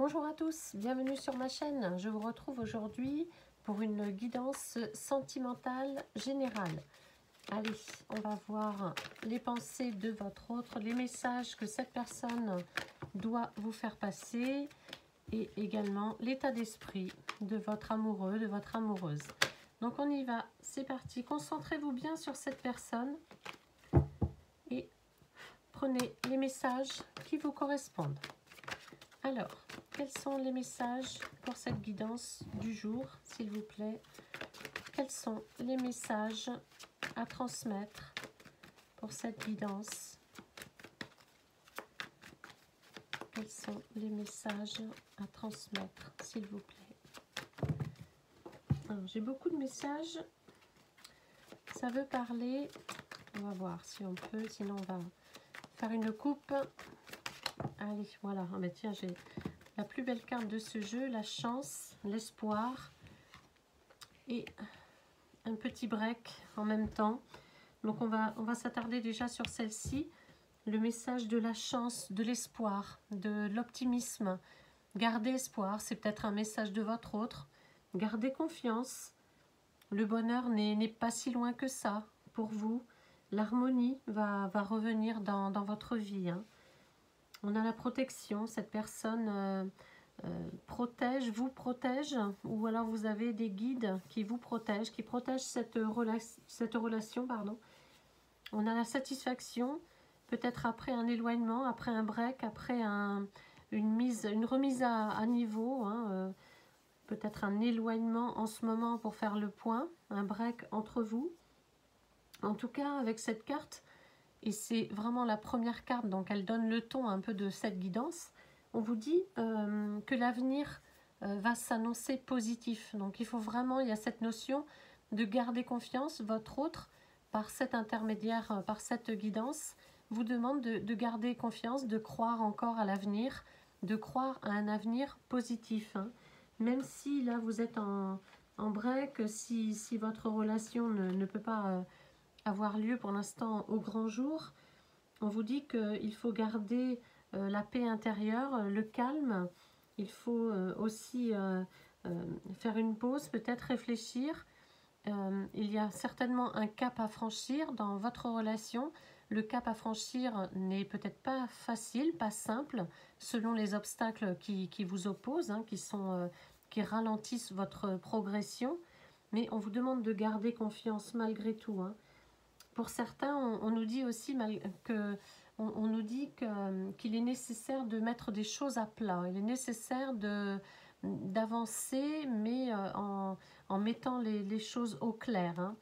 Bonjour à tous, bienvenue sur ma chaîne. Je vous retrouve aujourd'hui pour une guidance sentimentale générale. Allez, on va voir les pensées de votre autre, les messages que cette personne doit vous faire passer et également l'état d'esprit de votre amoureux, de votre amoureuse. Donc on y va, c'est parti. Concentrez-vous bien sur cette personne et prenez les messages qui vous correspondent. Alors, quels sont les messages pour cette guidance du jour, s'il vous plaît? Quels sont les messages à transmettre pour cette guidance? Quels sont les messages à transmettre, s'il vous plaît? Alors, j'ai beaucoup de messages. Ça veut parler... On va voir si on peut, sinon on va faire une coupe. Allez, voilà. Ah, mais tiens, j'ai la plus belle carte de ce jeu, la chance, l'espoir et un petit break en même temps. Donc on va s'attarder déjà sur celle-ci, le message de la chance, de l'espoir, de l'optimisme. Gardez espoir, c'est peut-être un message de votre autre. Gardez confiance, le bonheur n'est pas si loin que ça pour vous. L'harmonie va revenir dans votre vie, hein. On a la protection, cette personne protège, vous protège, ou alors vous avez des guides qui vous protègent, qui protègent cette relation, pardon. On a la satisfaction, peut-être après un éloignement, après un break, après une remise à niveau, hein, peut-être un éloignement en ce moment pour faire le point, un break entre vous. En tout cas, avec cette carte, et c'est vraiment la première carte, donc elle donne le ton un peu de cette guidance, on vous dit que l'avenir va s'annoncer positif. Donc il faut vraiment, il y a cette notion de garder confiance. Votre autre, par cet intermédiaire, par cette guidance, vous demande de garder confiance, de croire encore à l'avenir, de croire à un avenir positif, hein. Même si là vous êtes en break, si votre relation ne peut pas... avoir lieu pour l'instant au grand jour, on vous dit qu'il faut garder la paix intérieure, le calme. Il faut aussi faire une pause, peut-être réfléchir. Il y a certainement un cap à franchir dans votre relation. Le cap à franchir n'est peut-être pas facile, pas simple, selon les obstacles qui vous opposent, hein, qui ralentissent votre progression. Mais on vous demande de garder confiance malgré tout, hein. Pour certains, on nous dit aussi on nous dit qu'il est nécessaire de mettre des choses à plat. Il est nécessaire d'avancer, mais en mettant les choses au clair, hein.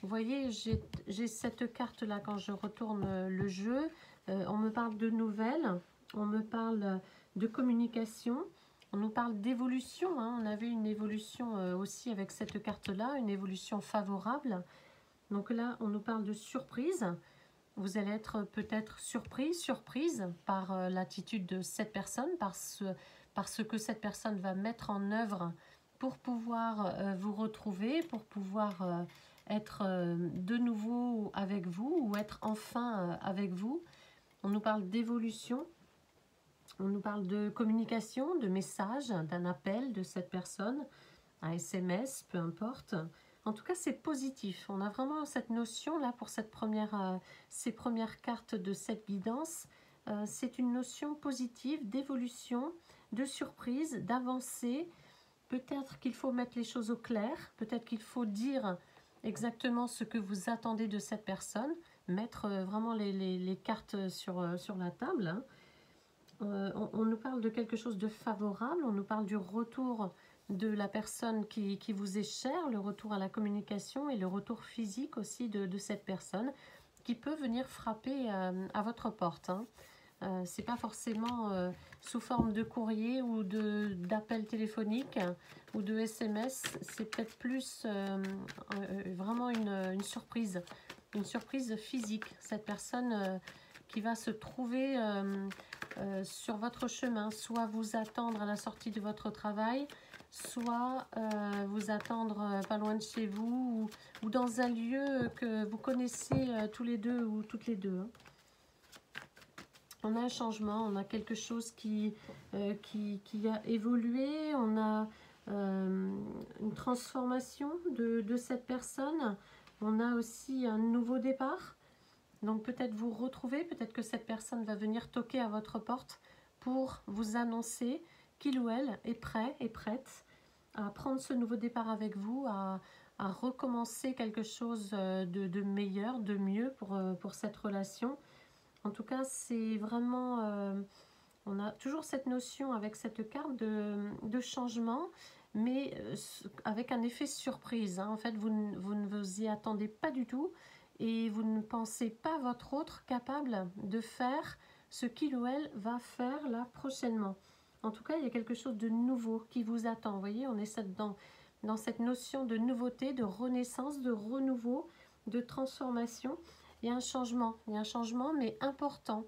Vous voyez, j'ai cette carte-là quand je retourne le jeu. On me parle de nouvelles, on me parle de communication, on nous parle d'évolution, hein. On avait une évolution aussi avec cette carte-là, une évolution favorable. Donc là, on nous parle de surprise. Vous allez être peut-être surprise par l'attitude de cette personne, par ce que cette personne va mettre en œuvre pour pouvoir vous retrouver, pour pouvoir être de nouveau avec vous ou être enfin avec vous. On nous parle d'évolution, on nous parle de communication, de message, d'un appel de cette personne, un SMS, peu importe. En tout cas, c'est positif. On a vraiment cette notion-là pour ces premières cartes de cette guidance. C'est une notion positive d'évolution, de surprise, d'avancée. Peut-être qu'il faut mettre les choses au clair. Peut-être qu'il faut dire exactement ce que vous attendez de cette personne. Mettre vraiment les cartes sur la table, hein. On nous parle de quelque chose de favorable. On nous parle du retour de la personne qui vous est chère, le retour à la communication et le retour physique aussi de cette personne qui peut venir frapper à votre porte, hein. C'est pas forcément sous forme de courrier ou d'appel téléphonique ou de SMS, c'est peut-être plus vraiment une surprise physique. Cette personne qui va se trouver sur votre chemin, soit vous attendre à la sortie de votre travail, soit vous attendre pas loin de chez vous ou dans un lieu que vous connaissez tous les deux ou toutes les deux, hein. On a un changement, on a quelque chose qui a évolué, on a une transformation de cette personne. On a aussi un nouveau départ. Donc peut-être vous retrouvez, peut-être que cette personne va venir toquer à votre porte pour vous annoncer qu'il ou elle est prêt et prête à prendre ce nouveau départ avec vous, à recommencer quelque chose de meilleur, de mieux pour cette relation. En tout cas, c'est vraiment... on a toujours cette notion avec cette carte de changement, mais avec un effet surprise. Hein. En fait, vous ne vous y attendez pas du tout et vous ne pensez pas votre autre capable de faire ce qu'il ou elle va faire là prochainement. En tout cas, il y a quelque chose de nouveau qui vous attend. Vous voyez, on est dans cette notion de nouveauté, de renaissance, de renouveau, de transformation. Il y a un changement mais important,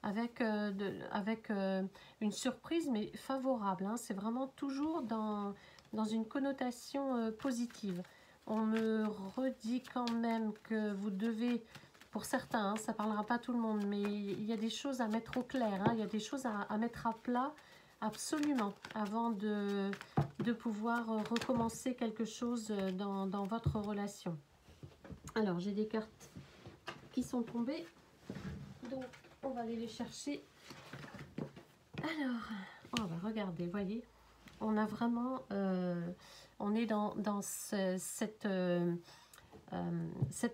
avec une surprise mais favorable. Hein. C'est vraiment toujours dans une connotation positive. On me redit quand même que vous devez, pour certains, hein, ça ne parlera pas tout le monde, mais il y a des choses à mettre au clair, hein, il y a des choses à mettre à plat absolument avant de pouvoir recommencer quelque chose dans votre relation. Alors, j'ai des cartes qui sont tombées, donc on va aller les chercher. Alors, on va regarder, voyez, on a vraiment, on est dans cette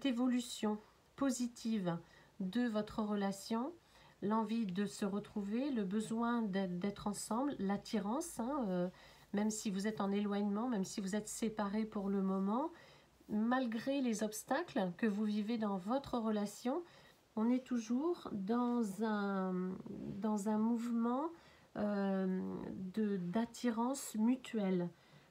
évolution positive de votre relation, l'envie de se retrouver, le besoin d'être ensemble, l'attirance, hein, même si vous êtes en éloignement, même si vous êtes séparés pour le moment, malgré les obstacles que vous vivez dans votre relation, on est toujours dans un mouvement d'attirance mutuelle.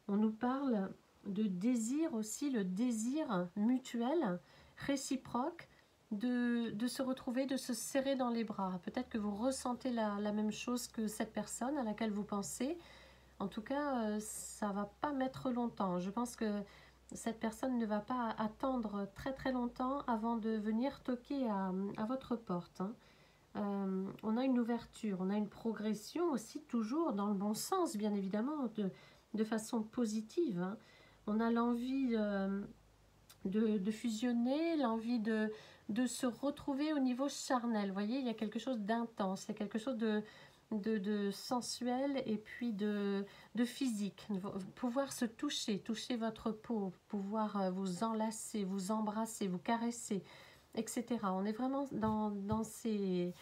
On nous parle de désir aussi, le désir mutuel, réciproque, de se retrouver, de se serrer dans les bras. Peut-être que vous ressentez la même chose que cette personne à laquelle vous pensez. En tout cas, ça ne va pas mettre longtemps. Je pense que cette personne ne va pas attendre très très longtemps avant de venir toquer à votre porte. Hein. On a une ouverture, on a une progression aussi, toujours dans le bon sens, bien évidemment, de façon positive. Hein. On a l'envie de fusionner, l'envie de se retrouver au niveau charnel. Vous voyez, il y a quelque chose d'intense, il y a quelque chose de sensuel et puis de physique. Pouvoir se toucher votre peau, pouvoir vous enlacer, vous embrasser, vous caresser, etc. On est vraiment dans ces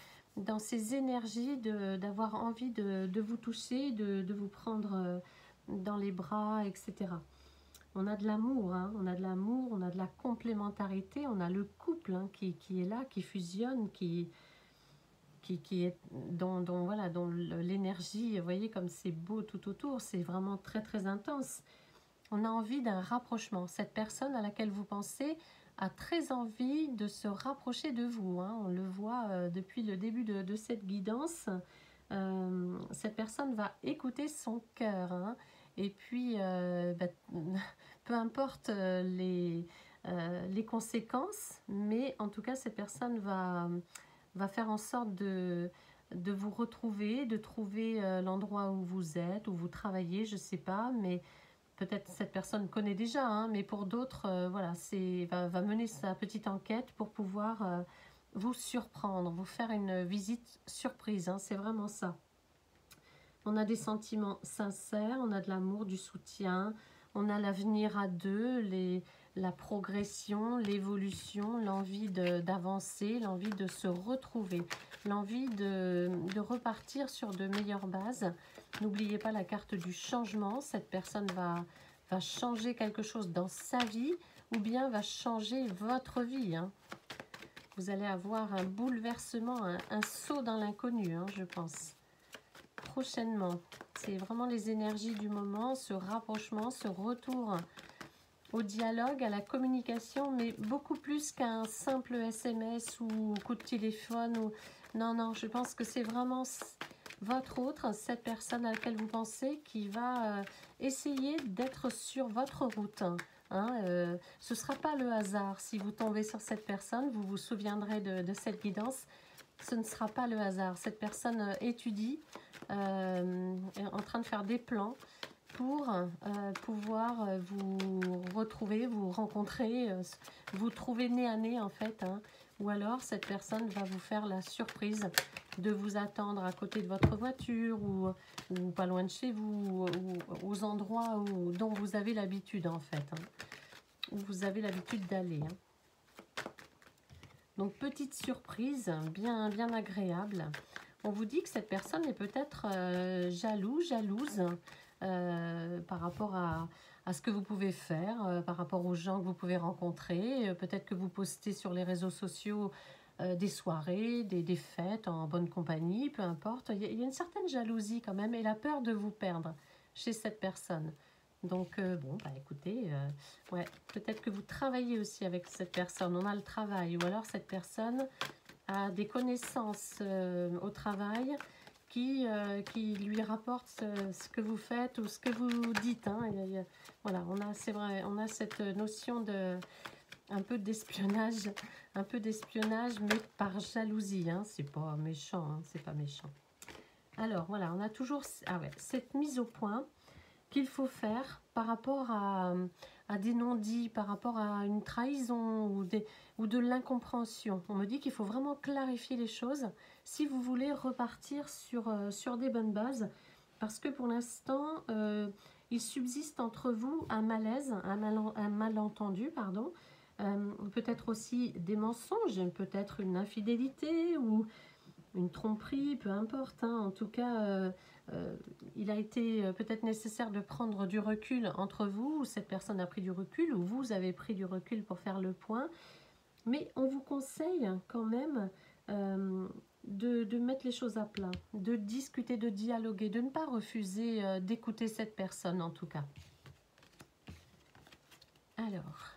énergies d'avoir envie de vous toucher, de vous prendre dans les bras, etc. On a de l'amour, hein, on a de l'amour, on a de la complémentarité, on a le couple hein, qui est là, qui fusionne, qui est dont l'énergie, vous voyez comme c'est beau tout autour, c'est vraiment très très intense. On a envie d'un rapprochement. Cette personne à laquelle vous pensez a très envie de se rapprocher de vous. Hein. On le voit depuis le début de cette guidance. Cette personne va écouter son cœur. Hein. Et puis, peu importe les conséquences, mais en tout cas, cette personne va faire en sorte de vous retrouver, de trouver l'endroit où vous êtes, où vous travaillez, je ne sais pas, mais peut-être cette personne connaît déjà, hein, mais pour d'autres, voilà, va mener sa petite enquête pour pouvoir vous surprendre, vous faire une visite surprise, hein, c'est vraiment ça. On a des sentiments sincères, on a de l'amour, du soutien, on a l'avenir à deux, la progression, l'évolution, l'envie d'avancer, l'envie de se retrouver, l'envie de repartir sur de meilleures bases. N'oubliez pas la carte du changement. Cette personne va changer quelque chose dans sa vie ou bien va changer votre vie. Hein. Vous allez avoir un bouleversement, un saut dans l'inconnu, hein, je pense. Prochainement, c'est vraiment les énergies du moment, ce rapprochement, ce retour au dialogue, à la communication, mais beaucoup plus qu'un simple SMS ou coup de téléphone. Non, je pense que c'est vraiment votre autre, cette personne à laquelle vous pensez, qui va essayer d'être sur votre route. Hein, ce ne sera pas le hasard. Si vous tombez sur cette personne, vous vous souviendrez de cette guidance. ce ne sera pas le hasard. Cette personne étudie, est en train de faire des plans pour pouvoir vous retrouver, vous rencontrer, vous trouver nez à nez en fait. Hein. Ou alors cette personne va vous faire la surprise de vous attendre à côté de votre voiture ou pas loin de chez vous, ou aux endroits dont vous avez l'habitude en fait. Hein. Où vous avez l'habitude d'aller. Hein. Donc petite surprise, bien agréable. On vous dit que cette personne est peut-être jalouse par rapport à ce que vous pouvez faire, par rapport aux gens que vous pouvez rencontrer. Peut-être que vous postez sur les réseaux sociaux des soirées, des fêtes en bonne compagnie, peu importe. Il y a une certaine jalousie quand même et la peur de vous perdre chez cette personne. Donc, bon, bah écoutez, ouais, peut-être que vous travaillez aussi avec cette personne. On a le travail ou alors cette personne a des connaissances au travail qui lui rapportent ce que vous faites ou ce que vous dites. Hein. Voilà, c'est vrai, on a cette notion de un peu d'espionnage, mais par jalousie. Hein. C'est pas méchant, hein, c'est pas méchant. Alors voilà, on a toujours cette mise au point qu'il faut faire par rapport à des non-dits, par rapport à une trahison ou de l'incompréhension. On me dit qu'il faut vraiment clarifier les choses si vous voulez repartir sur des bonnes bases, parce que pour l'instant, il subsiste entre vous un malaise, un malentendu, pardon, peut-être aussi des mensonges, peut-être une infidélité ou une tromperie, peu importe. Hein. En tout cas, il a été peut-être nécessaire de prendre du recul entre vous, ou cette personne a pris du recul, ou vous avez pris du recul pour faire le point. Mais on vous conseille quand même de mettre les choses à plat, de discuter, de dialoguer, de ne pas refuser d'écouter cette personne en tout cas. Alors,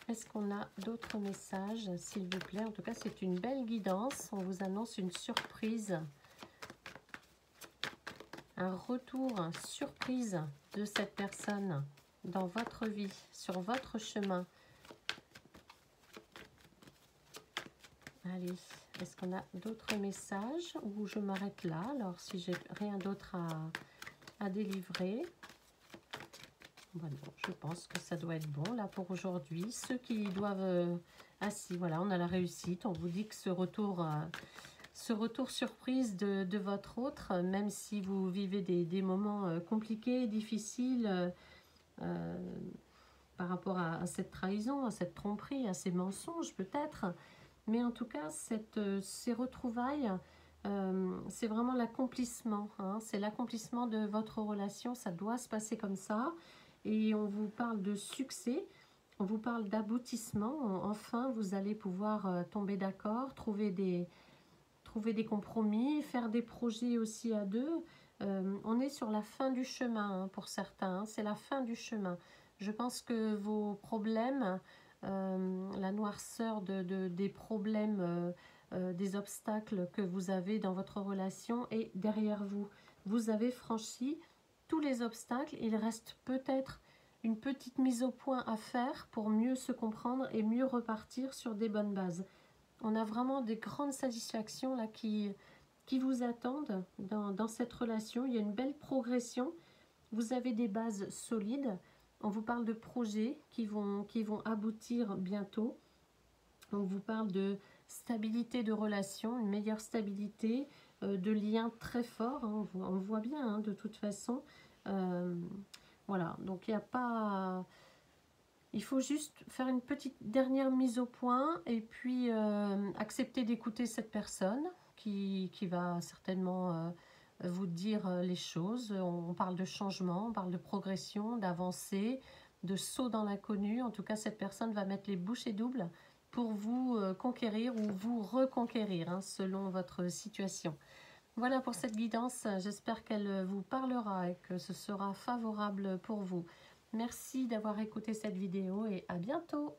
est-ce qu'on a d'autres messages, s'il vous plaît? En tout cas, c'est une belle guidance. On vous annonce une surprise. Un retour surprise de cette personne dans votre vie, sur votre chemin. Allez, est-ce qu'on a d'autres messages ou je m'arrête là? Alors, si j'ai rien d'autre à délivrer. Bon, je pense que ça doit être bon là pour aujourd'hui. Ceux qui doivent... Ah si, voilà, on a la réussite. On vous dit que ce retour surprise de votre autre, même si vous vivez des moments compliqués, difficiles, par rapport à cette trahison, à cette tromperie, à ces mensonges peut-être. Mais en tout cas, ces retrouvailles, c'est vraiment l'accomplissement. Hein, c'est l'accomplissement de votre relation. Ça doit se passer comme ça. Et on vous parle de succès, on vous parle d'aboutissement. Enfin, vous allez pouvoir tomber d'accord, trouver des compromis, faire des projets aussi à deux. On est sur la fin du chemin hein, pour certains. Hein, c'est la fin du chemin. Je pense que vos problèmes, la noirceur des problèmes, des obstacles que vous avez dans votre relation est derrière vous. Vous avez franchi tous les obstacles, il reste peut-être une petite mise au point à faire pour mieux se comprendre et mieux repartir sur des bonnes bases. On a vraiment des grandes satisfactions là qui vous attendent dans cette relation. Il y a une belle progression. Vous avez des bases solides. On vous parle de projets qui vont aboutir bientôt. On vous parle de stabilité de relation, une meilleure stabilité, de liens très forts. Hein, on voit bien hein, de toute façon. Voilà, donc il n'y a pas... Il faut juste faire une petite dernière mise au point et puis accepter d'écouter cette personne qui va certainement vous dire les choses. On parle de changement, on parle de progression, d'avancée, de saut dans l'inconnu. En tout cas, cette personne va mettre les bouchées doubles pour vous conquérir ou vous reconquérir hein, selon votre situation. Voilà pour cette guidance, j'espère qu'elle vous parlera et que ce sera favorable pour vous. Merci d'avoir écouté cette vidéo et à bientôt.